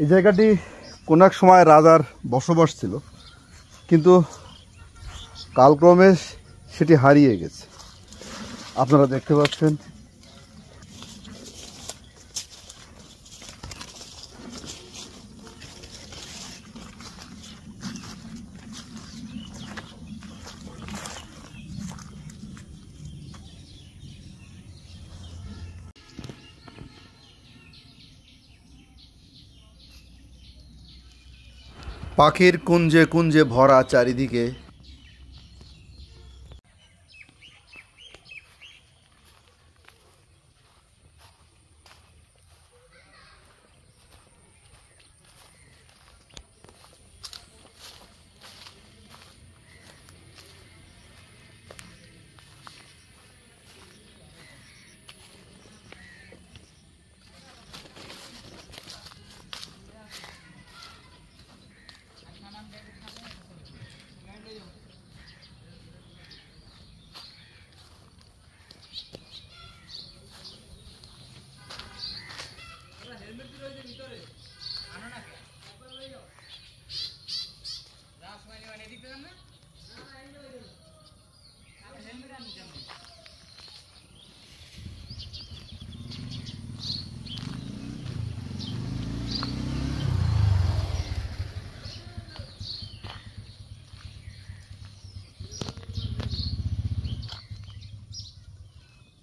এই জায়গাটি কোন এক সময় রাজার বসবাস ছিল, কিন্তু কালক্রমে সেটি হারিয়ে গেছে। আপনারা দেখতে পাচ্ছেন পাখির কুঞ্জে কুঞ্জে ভরা চারিদিকে।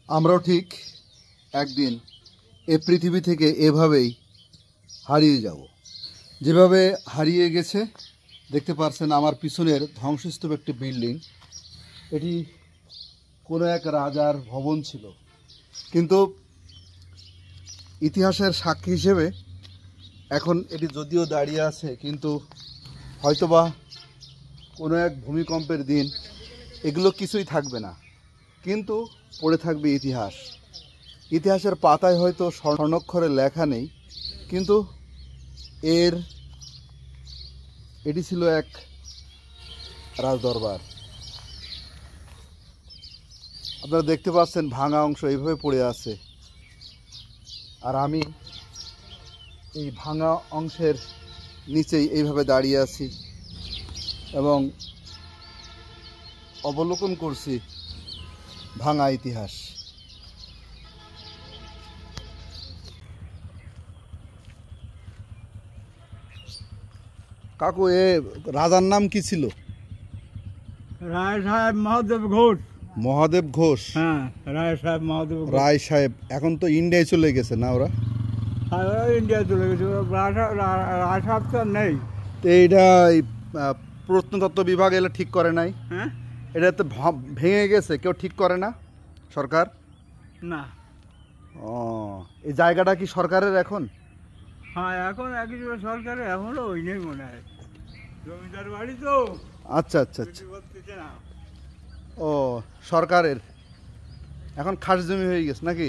আমরাও ঠিক একদিন এ পৃথিবী থেকে এভাবেই হারিয়ে যাব। যেভাবে হারিয়ে গেছে দেখতে পাচ্ছেন আমার পিছনের ধ্বংসস্তূপ একটি বিল্ডিং। এটি কোনো এক রাজার ভবন ছিল, কিন্তু ইতিহাসের সাক্ষী হিসেবে এখন এটি যদিও দাঁড়িয়ে আছে, কিন্তু হয়তোবা কোনো এক ভূমিকম্পের দিন এগুলো কিছুই থাকবে না, কিন্তু পড়ে থাকবে ইতিহাস। ইতিহাসের পাতায় হয়তো স্বর্ণাক্ষরে লেখা নেই, কিন্তু এটি ছিল এক রাজদরবার। আপনারা দেখতে পাচ্ছেন ভাঙা অংশ এইভাবে পড়ে আছে, আর আমি এই ভাঙা অংশের নিচেই এইভাবে দাঁড়িয়ে আছি এবং অবলোকন করছি ভাঙা ইতিহাস। কাকু, এ রাজার নাম কি ছিল? রায় সাহেব মহাদেব ঘোষ। মহাদেব ঘোষ? হ্যাঁ, রায় সাহেব মহাদেব ঘোষ। রায় সাহেব এখন তো ইন্ডিয়ায় চলে গেছে না? ওরা ইন্ডিয়ায় চলে গেছে। রায় সাহেব তো নেই। তো এইটা প্রত্নতত্ত্ব বিভাগ এলে ঠিক করে নাই? হ্যাঁ, এটা তো ভেঙে গেছে, কেউ ঠিক করে না সরকার? না। ও, এই জায়গাটা কি সরকারের এখন? হ্যাঁ, এখন একই সরকারের, এখনও ওই নেই মনে হয়। জমিদার বাড়ি তো। আচ্ছা আচ্ছা আচ্ছা। ও, সরকারের এখন খাস জমি হয়ে গেছে নাকি?